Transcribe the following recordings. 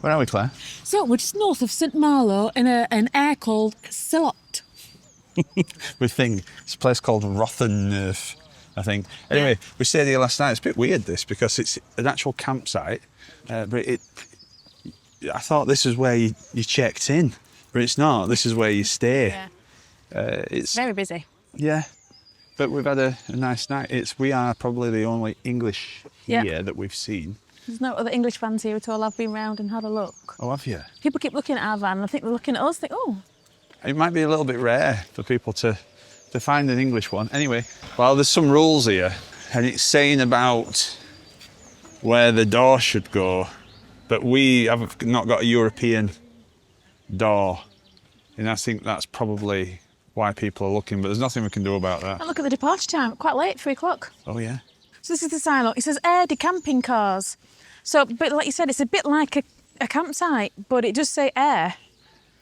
Where are we, Claire? So we're just north of St Malo in an area called Silot. We think it's a place called Rotheneuf, I think. Anyway, we stayed here last night. It's a bit weird, this, because it's an actual campsite. But I thought this is where you checked in, but it's not. This is where you stay. Yeah. It's Very busy. Yeah, but we've had a nice night. We are probably the only English here that we've seen. There's no other English vans here at all. I've been round and had a look. Oh, have you? People keep looking at our van and I think they're looking at us, think, oh. It might be a little bit rare for people to find an English one. Anyway, well, there's some rules here, and it's saying about where the door should go, but we have not got a European door, and I think that's probably why people are looking, but there's nothing we can do about that. And look at the departure time, quite late, 3 o'clock. Oh, yeah. So this is the sign, look, it says air de camping cars. So, but like you said, it's a bit like a campsite, but it does say air.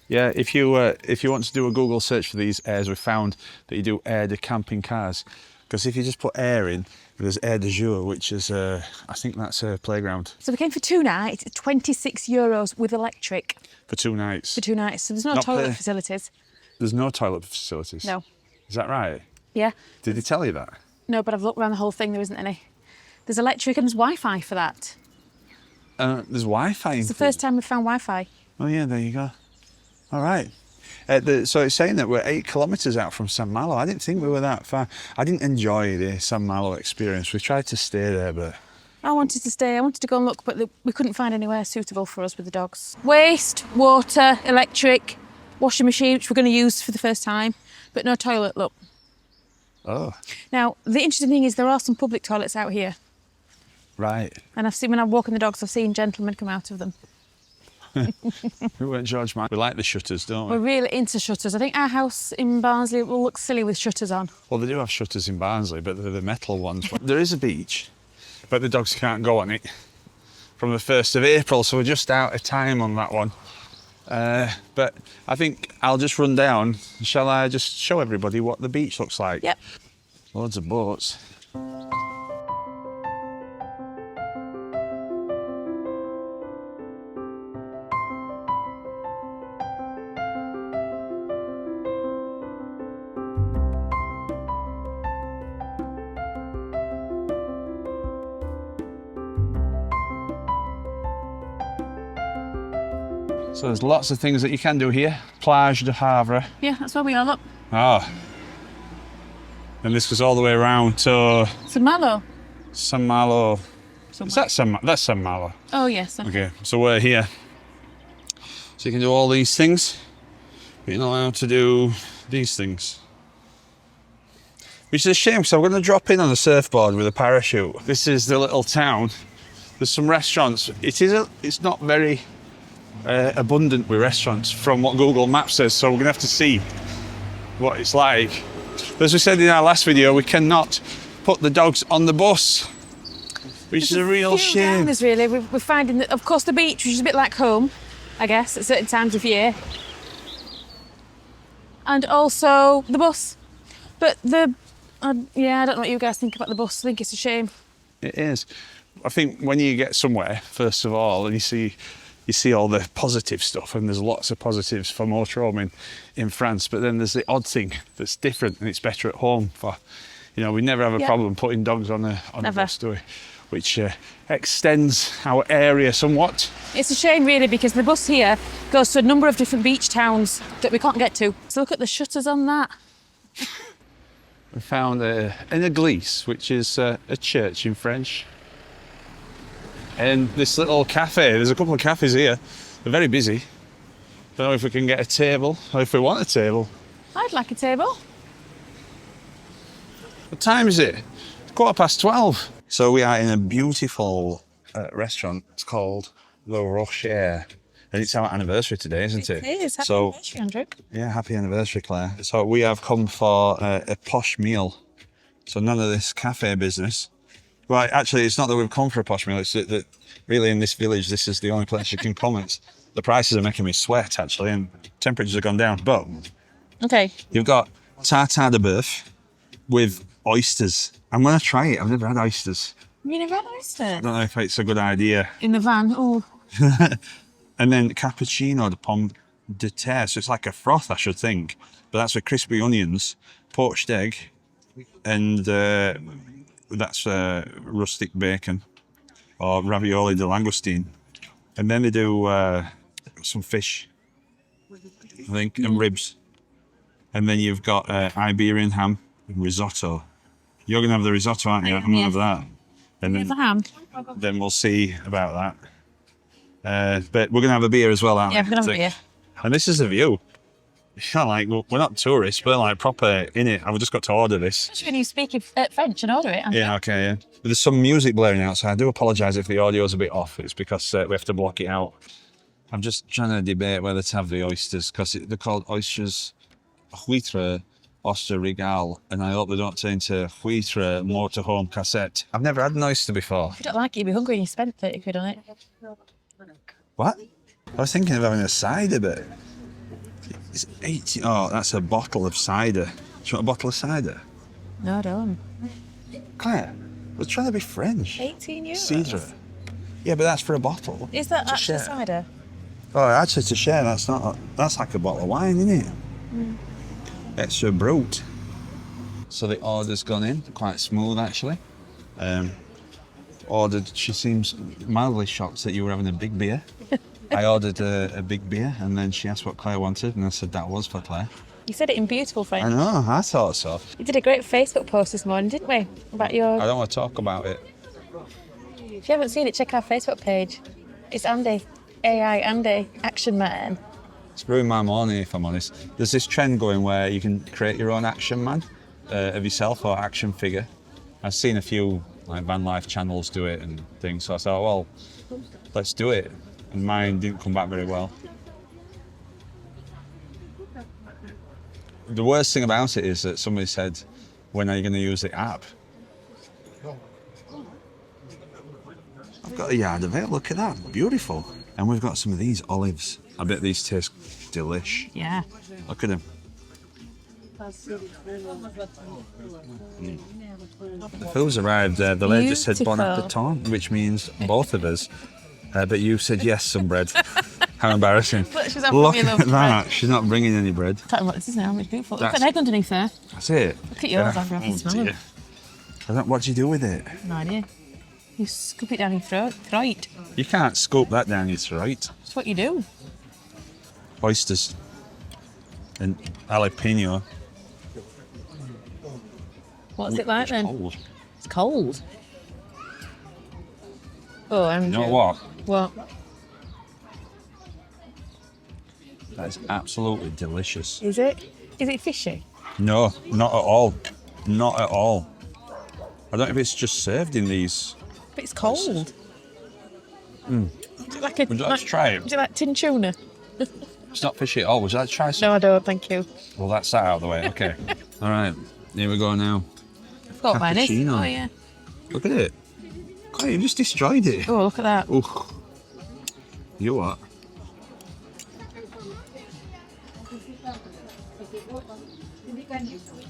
Yeah, if you want to do a Google search for these airs, we found that you do air de camping cars. Because if you just put air in, there's air de jour, which is, I think that's a playground. So we came for 2 nights, it's €26 with electric. For 2 nights? For 2 nights, so there's no toilet facilities. There's no toilet facilities? No. Is that right? Yeah. Did he tell you that? No, but I've looked around the whole thing, there isn't any. There's electric and there's Wi-Fi for that. There's Wi-Fi. It's the first time we've found Wi-Fi. Oh yeah, there you go. All right. So it's saying that we're 8 kilometres out from San Malo. I didn't think we were that far. I didn't enjoy the San Malo experience. We tried to stay there, but... I wanted to stay, I wanted to go and look, but we couldn't find anywhere suitable for us with the dogs. Waste, water, electric, washing machine, which we're going to use for the first time, but no toilet, look. Oh. Now, the interesting thing is there are some public toilets out here. Right. And I've seen, when I'm walking the dogs, I've seen gentlemen come out of them. We weren't George man. We like the shutters, don't we? We're really into shutters. I think our house in Barnsley will look silly with shutters on. Well, they do have shutters in Barnsley, but they're the metal ones. There is a beach, but the dogs can't go on it from the 1st of April, so we're just out of time on that one. But I think I'll just run down. Shall I just show everybody what the beach looks like? Yep. Loads of boats. So there's lots of things that you can do here. Plage de Havre. Yeah, that's where we are, look. Ah. And this goes all the way around to... St Malo. San Malo. Is that that's San Malo? Oh, yes. Okay, so we're here. So you can do all these things, but you're not allowed to do these things. Which is a shame, because I'm going to drop in on a surfboard with a parachute. This is the little town. There's some restaurants. It's not very abundant with restaurants from what Google Maps says, so we're going to have to see what it's like. But as we said in our last video, we cannot put the dogs on the bus, which is a real shame. Really, we're finding that, of course, the beach, which is a bit like home, I guess, at certain times of year. And also the bus. But I don't know what you guys think about the bus. I think it's a shame. It is. I think when you get somewhere, first of all, and you see all the positive stuff, and there's lots of positives for motorhome in France, but then there's the odd thing that's different, and it's better at home for, we never have a problem putting dogs on a bus, do we? Which extends our area somewhat. It's a shame, really, because the bus here goes to a number of different beach towns that we can't get to. So look at the shutters on that. We found an église, which is a church in French. And this little cafe, there's a couple of cafes here. They're very busy. Don't know if we can get a table, or if we want a table. I'd like a table. What time is it? It's 12:15. So we are in a beautiful restaurant. It's called Le Rocher. And it's our anniversary today, isn't it? It is. Happy anniversary, Andrew. Yeah, happy anniversary, Claire. So we have come for a posh meal. So none of this cafe business. Well, actually, it's not that we've come for a posh meal. It's that really in this village, this is the only place you can come. The prices are making me sweat, actually, and temperatures have gone down. But okay, you've got tartare de boeuf with oysters. I'm going to try it. I've never had oysters. You never had oysters? I don't know if it's a good idea. In the van, oh. And then cappuccino de pomme de terre. So it's like a froth, I should think. But that's with crispy onions, poached egg, and that's rustic bacon or ravioli de langoustine. And then they do some fish, I think, and ribs. And then you've got Iberian ham and risotto. You're going to have the risotto, aren't you? I'm going to have that. And The ham. then we'll see about that. But we're going to have a beer as well, aren't we? Yeah, we're going to have a beer. And this is the view. It's not like, we're not tourists, we're like proper in it. I've just got to order this. Especially when you speak French and order it. Yeah, okay, yeah. But there's some music blaring out, so I do apologise if the audio's a bit off. It's because we have to block it out. I'm just trying to debate whether to have the oysters, because they're called oysters huître oyster régal, and I hope they don't turn into huître motorhome cassette. I've never had an oyster before. If you don't like it, you'll be hungry and you spent 30 quid on it. What? I was thinking of having a cider, but it's 18. Oh, that's a bottle of cider. Do you want a bottle of cider? No, I don't. Claire, we're trying to be French. 18 euros. Cider. Yeah, but that's for a bottle. Is that To actually share. cider? Oh, actually, to share, that's not. That's like a bottle of wine, isn't it? Extra brut. So the order's gone in, quite smooth actually. Ordered. She seems mildly shocked that you were having a big beer. I ordered a big beer, and then she asked what Claire wanted, and I said that was for Claire. You said it in beautiful French. I know, I thought so. You did a great Facebook post this morning, didn't we? About your... I don't want to talk about it. If you haven't seen it, check our Facebook page. It's Andy. AI Andy. Action Man. It's ruined my morning, if I'm honest. There's this trend going where you can create your own action man of yourself or action figure. I've seen a few like van life channels do it and things, so I thought, well, let's do it. And mine didn't come back very well. The worst thing about it is that somebody said, when are you going to use the app? I've got a yard of it, look at that, beautiful. And we've got some of these olives. I bet these taste delish. Yeah. Look at them. The food's arrived. The lady just said bon appetit, which means both of us. But you said yes, some bread. How embarrassing. She's Look at that. She's not bringing any bread. I can't remember what this is now. It's beautiful. Look at an egg underneath there. That's it. Look at yours. I've got smell dear. What do you do with it? No idea. You scoop it down your throat. You can't scoop that down your throat. That's what you do. Oysters. And jalapeno. What's it like then? Cold. It's cold. Oh, I'm. You know what? What? That is absolutely delicious. Is it? Is it fishy? No, not at all. Not at all. I don't know if it's just served in these. But it's cold. Is it like a, Would you like to try it? Is it like tin tuna? It's not fishy at all. Would you like to try some? No, I don't. Thank you. Well, that's that out of the way. Okay. All right. Here we go now. I forgot what mine is. Cappuccino. Oh, yeah. Look at it. God, you just destroyed it. Oh, look at that. Ooh. You what?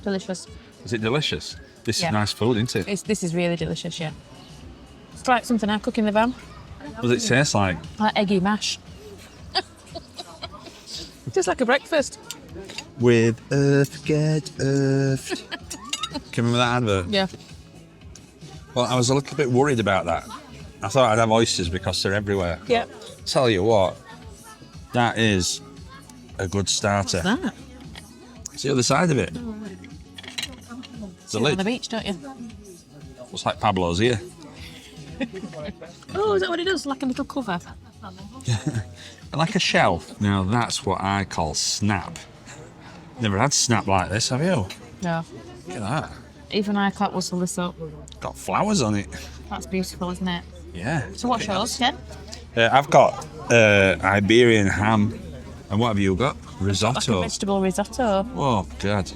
Delicious. Is it delicious? This Yeah. is nice food, isn't it? This is really delicious, yeah. It's like something I cook in the van. What does it taste like? Like eggy mash. Just like a breakfast. With earth, get earthed. Can you remember that advert? Yeah. Well, I was a little bit worried about that. I thought I'd have oysters because they're everywhere. Yeah. Tell you what, that is a good starter. What's that? It's the other side of it. It's the On the lid. beach, don't you? Looks like Pablo's here. Oh, is that what it does? Like a little cover? Like a shell. Now that's what I call snap. Never had snap like this, have you? No. Look at that. Even I can't whistle this up. Got flowers on it. That's beautiful, isn't it? Yeah. So what's yours, Ken? I've got Iberian ham. And what have you got? Like a Risotto. vegetable risotto. Oh, God.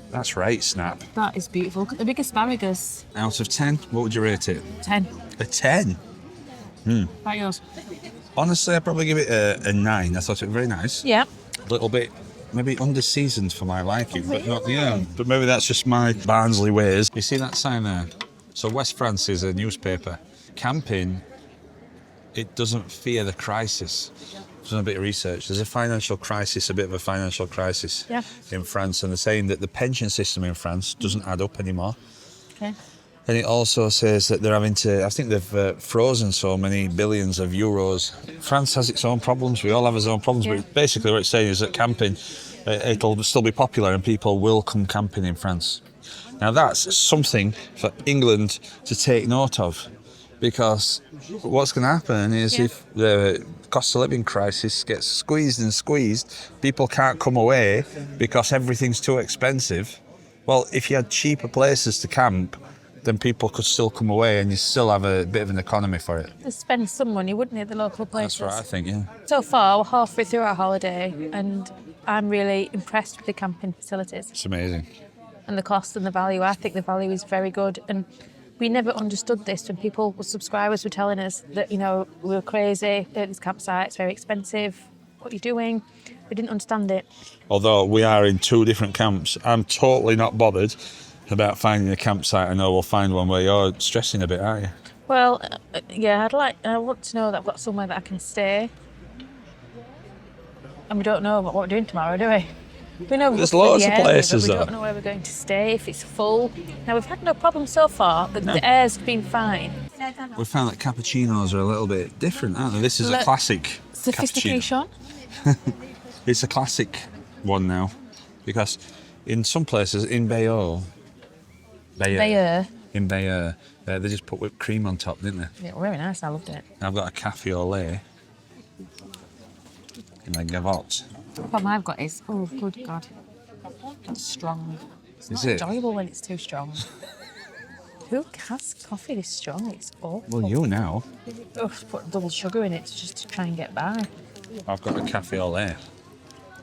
That's right, Snap. That is beautiful. Look at the big asparagus. Out of 10, what would you rate it? 10. A 10? About yours? Honestly, I'd probably give it a 9. I thought it was very nice. Yeah. A little bit, maybe under-seasoned for my liking, but not, yeah. But maybe that's just my Barnsley ways. You see that sign there? So West France is a newspaper. Camping it doesn't fear the crisis. I've done a bit of research. There's a financial crisis, a bit of a financial crisis in France, and they're saying that the pension system in France doesn't add up anymore. Okay. And it also says that they're having to, I think they've frozen so many billions of euros. France has its own problems, we all have our own problems, but basically what it's saying is that camping, it'll still be popular and people will come camping in France. Now that's something for England to take note of, because what's going to happen is if the cost of living crisis gets squeezed, people can't come away because everything's too expensive. Well, if you had cheaper places to camp, then people could still come away and you still have a bit of an economy for it. They'd spend some money, wouldn't they, at the local places? That's what I think, yeah. So far, we're halfway through our holiday and I'm really impressed with the camping facilities. It's amazing. And the cost and the value. I think the value is very good. And we never understood this when people, subscribers were telling us that, you know, we were crazy, this campsite's very expensive, what are you doing? We didn't understand it. Although we are in 2 different camps, I'm totally not bothered about finding a campsite. I know we'll find one where you're stressing a bit, aren't you? Well, yeah, I want to know that I've got somewhere that I can stay. And we don't know what we're doing tomorrow, do we? We know there's lots of places, but we don't know where we're going to stay, if it's full. Now, we've had no problem so far, but the air's been fine. We found that cappuccinos are a little bit different, aren't they? This is a classic sophistication. It's a classic one now, because in some places, in Bayeux, they just put whipped cream on top, didn't they? Yeah, very nice, I loved it. I've got a cafe au lait and a gavotte. The problem I've got is, oh, good God, it's strong. It's not enjoyable when it's too strong. Who has coffee this strong? It's awful. Well, you now. Oh, put double sugar in it just to try and get by. I've got a cafe au lait.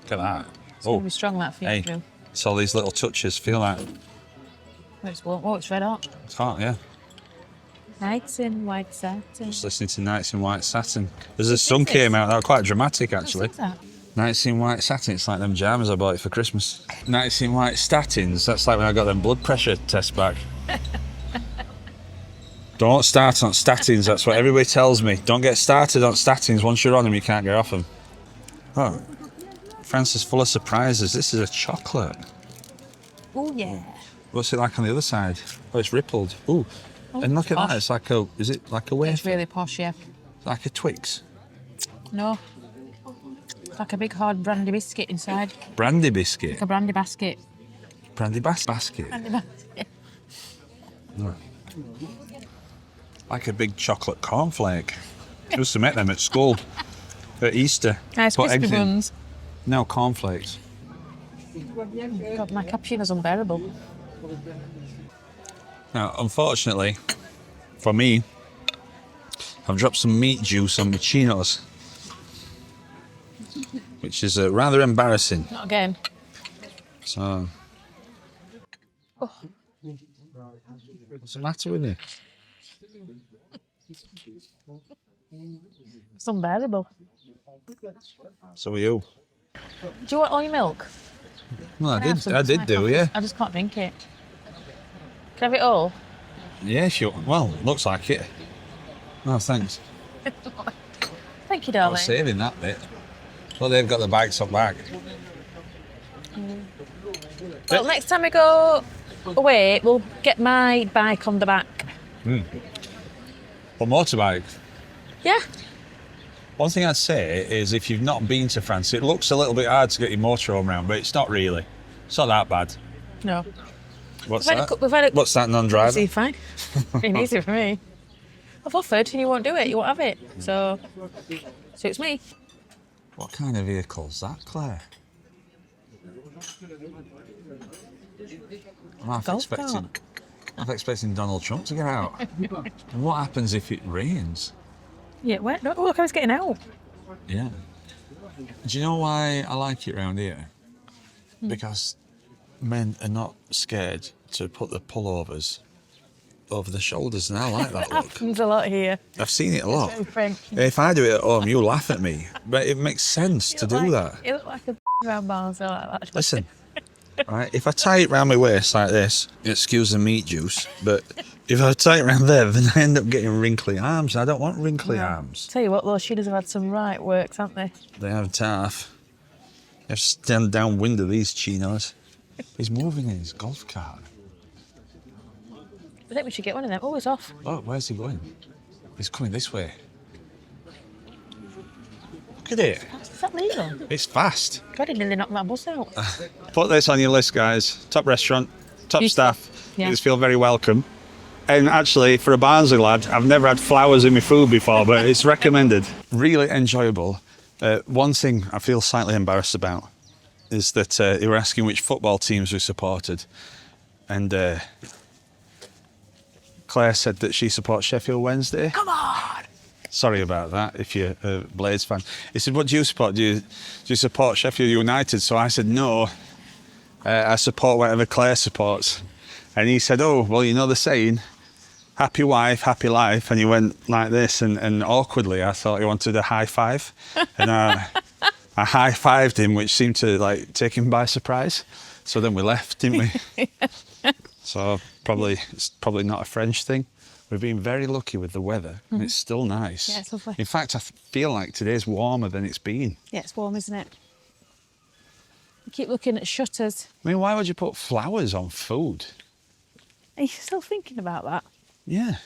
Look at that. It's going to be strong, that for you, Drew. It's all these little touches. Feel that. It's red hot. It's hot, yeah. Nights in White Satin. Just listening to Nights in White Satin. There's a song came out that was quite dramatic, actually. What's that? Nights in White Satin, it's like them pyjamas I bought for Christmas. Nights in White Statins, that's like when I got them blood pressure tests back. Don't start on statins, that's what everybody tells me. Don't get started on statins. Once you're on them, you can't get off them. Oh, France is full of surprises. This is a chocolate. Oh, yeah. What's it like on the other side? Oh, it's rippled. Ooh, and look at Posh. that. It's like a, is it like a wafer? It's really posh, yeah. Like a Twix? No. It's like a big hard brandy biscuit inside. Brandy biscuit? Like a brandy basket. Brandy basket? Brandy basket. No. Like a big chocolate cornflake. I used to make them at school at Easter. Nice Put crispy eggs in. buns. No, cornflakes. God, my cappuccino's unbearable. Now, unfortunately, for me, I've dropped some meat juice on my chinos, which is rather embarrassing. Not again. So, what's the matter with you? It's unbearable. So are you. Do you want all your milk? Well, I Can have did do, yeah. I just can't drink it. Can I have it all? Yeah, sure. Well, looks like it. Oh, thanks. Thank you, I darling. was saving that bit. Well, they've got the bikes up back. Well, next time we go away, we'll get my bike on the back. But motorbike. Yeah. One thing I'd say is if you've not been to France, it looks a little bit hard to get your motorhome round, but it's not really. It's not that bad. No. What's We've had that? What's that non-driver? See, fine. Been easy for me. I've offered and you won't do it. You won't have it. So, suits me. What kind of vehicle's that, Claire? I'm half expecting Donald Trump to get out. And what happens if it rains? Yeah, where? No, look, I was getting out. Yeah. Do you know why I like it round here? Because men are not scared to put the pullovers over the shoulders, and I like that It look. happens a lot here. I've seen it a lot. Very French. If I do it at home, you laugh at me, but it makes sense to do that. You look like a round ball, so like that. Listen, Right, if I tie it round my waist like this, excuse the meat juice, but if I tie it round there, then I end up getting wrinkly arms. I don't want wrinkly arms. Tell you what, those shooters have had some right works, haven't they? They have tough. You have to stand downwind of these chinos. He's moving in his golf cart. I think we should get one of them. Oh, it's off. Oh, where's he going? He's coming this way. Look at it. Is that legal? It's fast. God, it nearly knocked my bus out. Put this on your list, guys. Top restaurant, top staff. Yeah. You just feel very welcome. And actually, for a Barnsley lad, I've never had flowers in my food before, but it's recommended. Really enjoyable. One thing I feel slightly embarrassed about is that they were asking which football teams we supported. And Claire said that she supports Sheffield Wednesday. Come on! Sorry about that, if you're a Blades fan. He said, what do you support? Do you support Sheffield United? So I said, no, I support whatever Claire supports. And he said, oh, well, you know the saying, happy wife, happy life. And he went like this, and awkwardly, I thought he wanted a high five. And I high-fived him, which seemed to like take him by surprise. So then we left, didn't we? So it's probably not a French thing. We've been very lucky with the weather, and it's still nice. Yeah, it's lovely. In fact, I feel like today's warmer than it's been. Yeah, it's warm, isn't it? You keep looking at shutters. I mean, why would you put flowers on food? Are you still thinking about that? Yeah.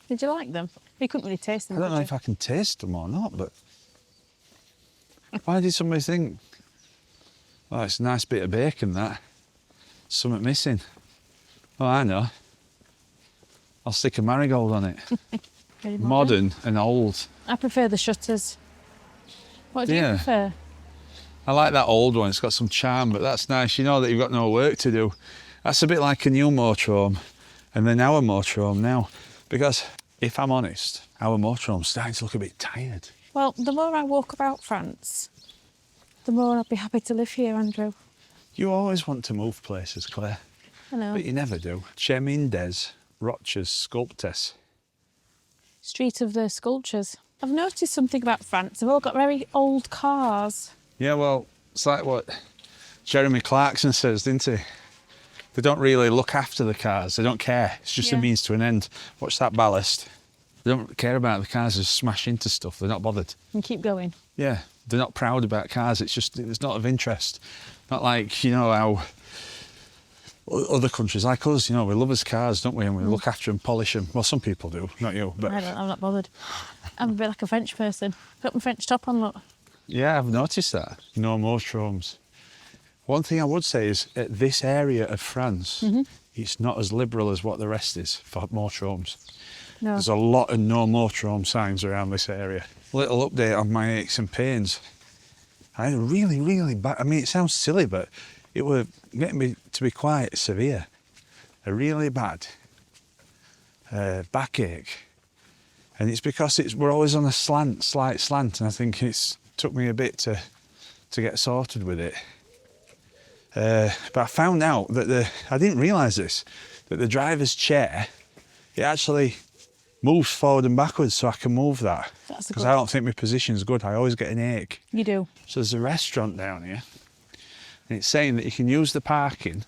Did you like them? You couldn't really taste them. I don't know could if I can taste them or not, but why did somebody think, oh, it's a nice bit of bacon, that. Something missing. Oh, I know. I'll stick a marigold on it. Very Modern and old. I prefer the shutters. What do you prefer? I like that old one. It's got some charm, but that's nice. You know that you've got no work to do. That's a bit like a new motorhome and then our motorhome now. Because if I'm honest, our motorhome's starting to look a bit tired. Well, the more I walk about France, the more I'll be happy to live here, Andrew. You always want to move places, Claire. I know. But you never do. Chemin des Roches Sculptures. Street of the Sculptures. I've noticed something about France. They've all got very old cars. Yeah, well, it's like what Jeremy Clarkson says, didn't he? They don't really look after the cars. They don't care. It's just a means to an end. Watch that ballast. They don't care about the cars. They just smash into stuff. They're not bothered. And keep going. Yeah, they're not proud about cars. It's not of interest. Not like, you know, how other countries like us, you know, we love us cars, don't we? And we look after them, polish them. Well, some people do, not you. But I'm not bothered. I'm a bit like a French person. Got my French top on, look. yeah, I've noticed that. No motorhomes. One thing I would say is at this area of France, it's not as liberal as what the rest is for motorhomes. No. There's a lot of no motorhome signs around this area. Little update on my aches and pains. I had a really, really bad, I mean, it sounds silly, but it were getting me to be quite severe. A really bad backache. And it's because we're always on a slight slant, and I think it's took me a bit to get sorted with it. But I found out that I didn't realise this, that the driver's chair, it actually moves forward and backwards, so I can move that. That's because I don't think my position's good. I always get an ache. You do. So there's a restaurant down here, and it's saying that you can use the parking,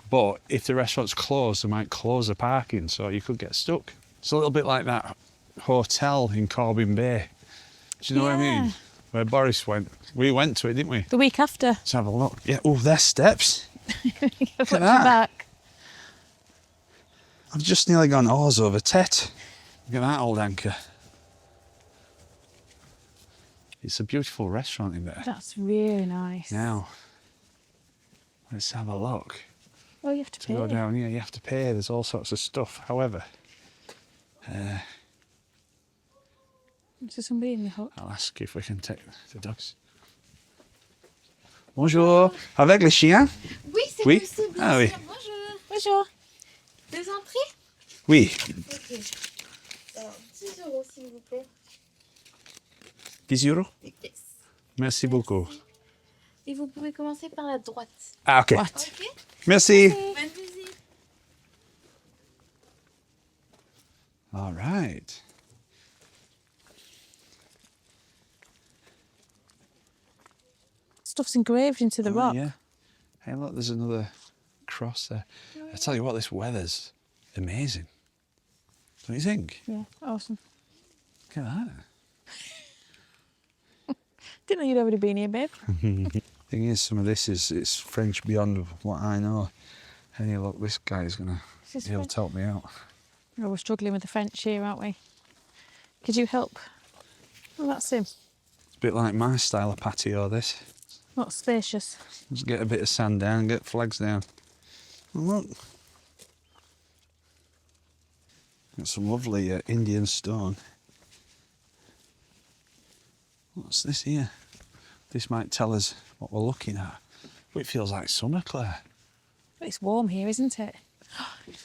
but if the restaurant's closed, they might close the parking, so you could get stuck. It's a little bit like that hotel in Corbin Bay. Do you know what I mean? Where Boris went. We went to it, didn't we? The week after. Let's have a look. Yeah. Oh, there's steps. Look at that. back. I've just nearly gone oars over Tet. Look at that old anchor. It's a beautiful restaurant in there. That's really nice. Now, let's have a look. Oh, you have to pay. To go down here, you have to pay. There's all sorts of stuff. However, is there somebody in the hut? I'll ask if we can take the dogs. Bonjour. Avec les chiens? Oui, c'est Oui. possible. Ah oui. Bonjour. Bonjour. Deux entrées? Oui. Ok. Alors, 10 euros, s'il vous plaît. 10 euros? Yes. Merci beaucoup. Et vous pouvez commencer par la droite. Ah, ok. What? Ok? Merci. Bonne visite. All right. Stuff's engraved into the rock. Yeah. Hey, look, there's another across there. I tell you what, this weather's amazing. Don't you think? Yeah, awesome. Look at that. Didn't know you'd already been here, babe. Thing is, some of this it's French beyond what I know. Hey, look, this guy's gonna, This is he'll French. help me out. Oh, we're struggling with the French here, aren't we? Could you help? Oh, that's him. It's a bit like my style of patio, this. Not spacious. Just get a bit of sand down, get flags down. And look. Got some lovely Indian stone. What's this here? This might tell us what we're looking at. But it feels like summer, Claire. But it's warm here, isn't it?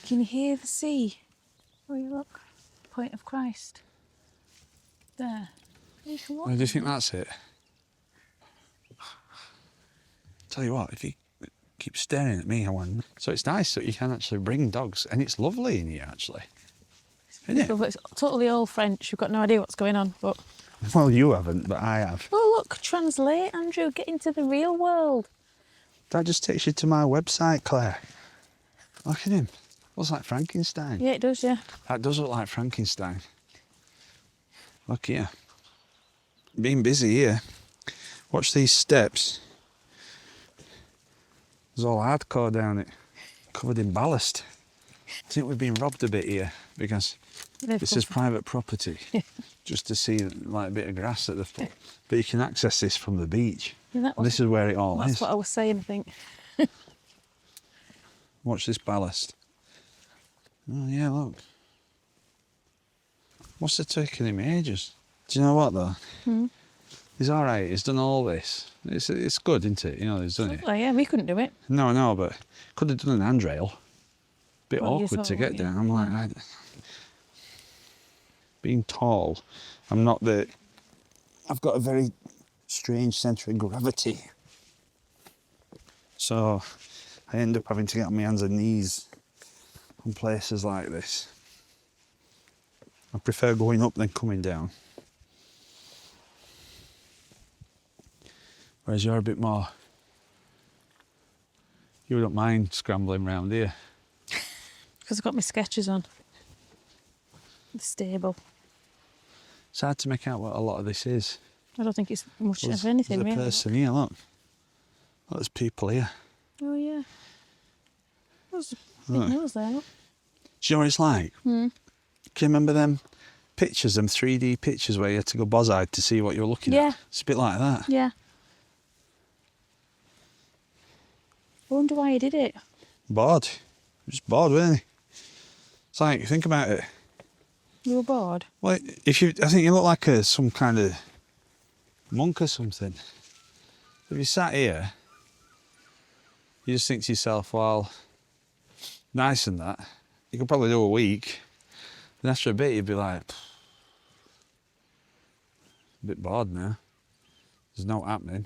Can you hear the sea? Oh, you look. Point of Christ. There. You can walk. Do you think that's it? Tell you what, if you keep staring at me, I want. So it's nice that you can actually bring dogs, and it's lovely in here, actually. Isn't it? It's totally all French. We've got no idea what's going on, but... Well, you haven't, but I have. Oh, look, translate, Andrew. Get into the real world. That just takes you to my website, Claire. Look at him. Looks like Frankenstein. Yeah, it does, yeah. That does look like Frankenstein. Look here. Being busy here. Watch these steps. There's all hardcore down it, covered in ballast. I think we've been robbed a bit here because this is private property. Just to see like a bit of grass at the foot. But you can access this from the beach. Yeah, And this is where it all that's is. what I was saying, I think. Watch this ballast. Oh yeah, look. Must have taken him ages. Do you know what though? He's all right. He's done all this. It's good, isn't it? You know, he's done it. Well, yeah, we couldn't do it. No, but could have done an handrail. Bit Well, you awkward thought, to get wouldn't you? down. I'm like, being tall, I'm not the. I've got a very strange centre of gravity, so I end up having to get on my hands and knees on places like this. I prefer going up than coming down. Whereas you're a bit more. You don't mind scrambling round here. Because I've got my sketches on. The stable. It's hard to make out what a lot of this is. I don't think it's much There's- of anything, There's a really. person here, look. Look, there's people here. Oh, yeah. There's big Look. hills there, look. Do you know what it's like? Can you remember them pictures, them 3D pictures where you had to go boz-eyed to see what you were looking Yeah. at? It's a bit like that. Yeah. I wonder why he did it. Bored. Just bored, weren't he? It's like, think about it. You were bored? Well, I think you look like some kind of monk or something. If you sat here, you just think to yourself, well, nice and that. You could probably do a week. Then after a bit, you'd be like, a bit bored now. There's no happening.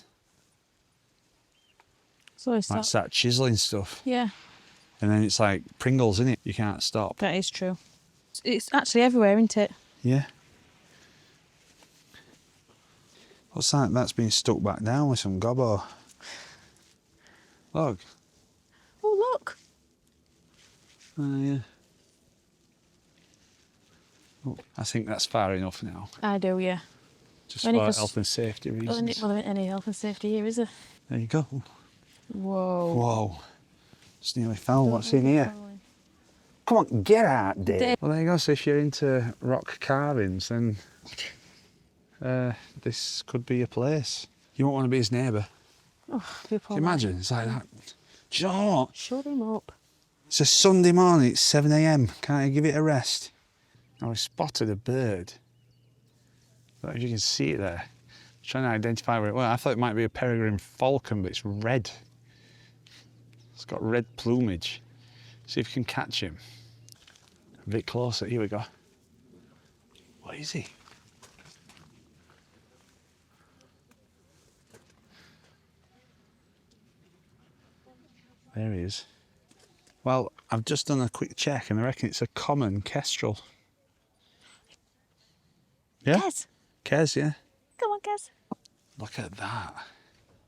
So it's Like that. start chiseling stuff. Yeah, And then it's like Pringles, isn't it? You can't stop. that is true. It's actually everywhere, isn't it? Yeah. What's that? That's been stuck back down with some gobbo. Look. Oh, look. Oh, yeah. Oh, I think that's far enough now. I do, yeah. Just Only for 'cause- health and safety Well, reasons. there ain't any health and safety here, is there? There you go. Whoa. Whoa. Just nearly fell. What's in here? Come on, get out there. There. Well, there you go. So if you're into rock carvings, then this could be a place. You won't want to be his neighbour. Oh, people. Can you imagine? It's like that. Do you know what? Shut him up. It's a Sunday morning, it's 7 a.m. Can't you give it a rest? Now I spotted a bird. I don't know if you can see it there. Trying to identify where it was. I thought it might be a peregrine falcon, but it's red. It's got red plumage. See if you can catch him. A bit closer. Here we go. What is he? There he is. Well, I've just done a quick check and I reckon it's a common kestrel. Yeah? Kez. Kes, yeah. Come on, Kez. Look at that.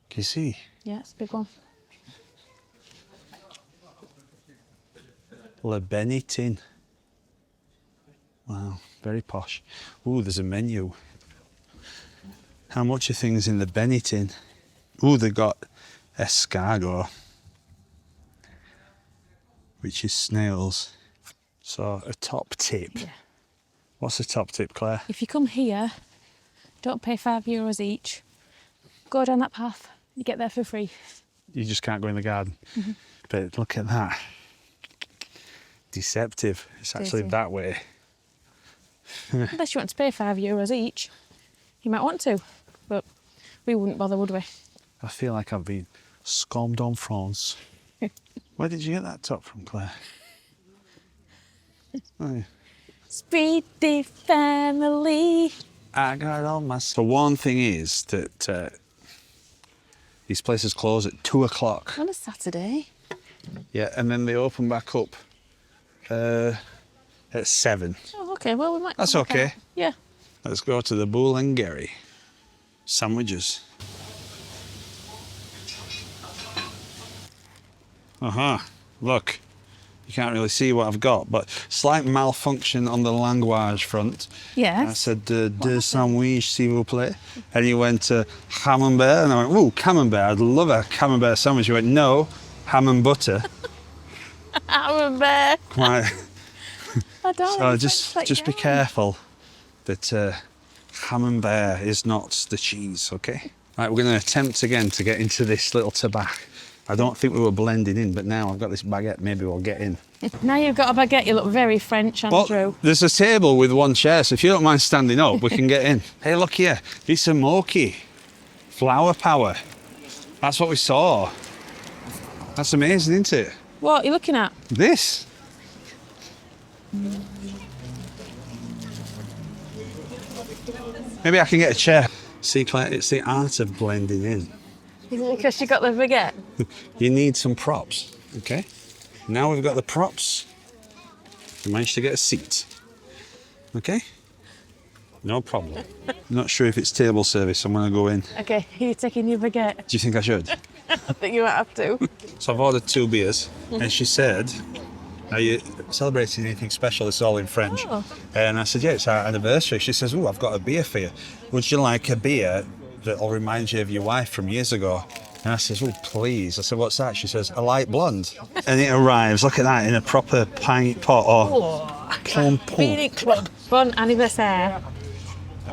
Can you see? Yeah, it's a big one. Le Benetton. Wow, very posh. Ooh, there's a menu. How much are things in the Benetton? Ooh, they got escargot, which is snails. So a top tip. Yeah. What's the top tip, Claire? If you come here, don't pay €5 each. Go down that path, you get there for free. You just can't go in the garden. But look at that. Deceptive. It's actually Daisy. that way. Unless you want to pay €5 each, you might want to, but we wouldn't bother, would we? I feel like I've been scammed en France. Where did you get that top from, Claire? Oh, yeah. Speedy family. I got all my... So one thing is that these places close at 2 o'clock. On a Saturday. Yeah, and then they open back up at 7. Oh, okay, well, we might. That's come back okay. out. Yeah. Let's go to the Bull and Gary. Sandwiches. Look. You can't really see what I've got, but slight malfunction on the language front. Yes. I said, deux sandwich, s'il vous plaît. And he went, camembert. And I went, ooh, camembert. I'd love a camembert sandwich. He went, no, ham and butter. I'm a bear. Right. I don't So know. just be careful that camembert is not the cheese, okay? Right, we're going to attempt again to get into this little tabac. I don't think we were blending in, but now I've got this baguette, maybe we'll get in. Now you've got a baguette, you look very French, Andrew. Well, there's a table with one chair, so if you don't mind standing up, we can get in. Hey, look here, it's a mochi. Flower power. That's what we saw. That's amazing, isn't it? What are you looking at? This. Maybe I can get a chair. See, Claire, it's the art of blending in. Is it because you got the baguette? You need some props, okay? Now we've got the props. We managed to get a seat. Okay? No problem. Not sure if it's table service. I'm going to go in. Okay, you're taking your baguette. Do you think I should? I think you might have to. So I've ordered 2 beers, and she said, are you celebrating anything special? It's all in French. Oh. And I said, yeah, it's our anniversary. She says, oh, I've got a beer for you. Would you like a beer that'll remind you of your wife from years ago? And I says, oh, please. I said, what's that? She says, a light blonde. And it arrives, look at that, in a proper pint pot or pompon. Phoenix Club. Bon anniversaire.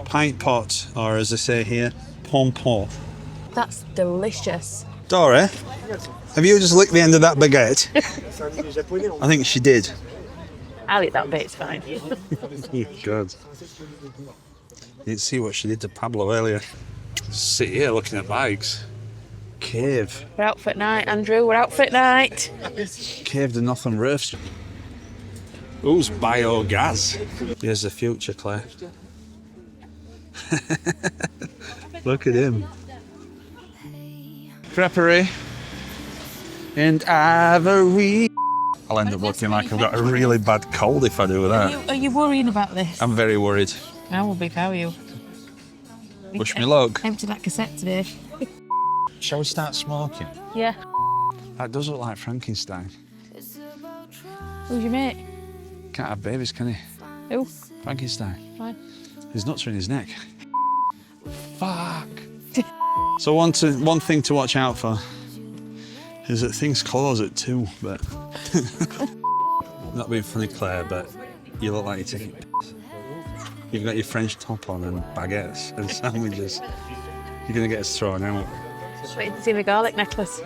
Pint pot, or as they say here, pompon. That's delicious. Dora, have you just licked the end of that baguette? I think she did. I'll eat that bit, it's fine. Good. You didn't see what she did to Pablo earlier. Sit here looking at bags. Cave. We're out for night, Andrew. We're out for night. Cave de Nothing Roofs. Who's biogas? Here's the future, Claire. Look at him. Creperie and ivory. I'll end up looking like I've got a really bad cold if I do that. Are you worrying about this? I'm very worried. I will be, if I were you. Wish me luck. Empty that cassette today. Shall we start smoking? Yeah. That does look like Frankenstein. Who's your mate? Can't have babies, can he? Who? Frankenstein. Why? His nuts are in his neck. Fuck. So one thing to watch out for is that things close at 2, but... Not being funny, Claire, but you look like you're taking piss. You've got your French top on and baguettes and sandwiches. You're going to get us thrown out. Just waiting to see my garlic necklace.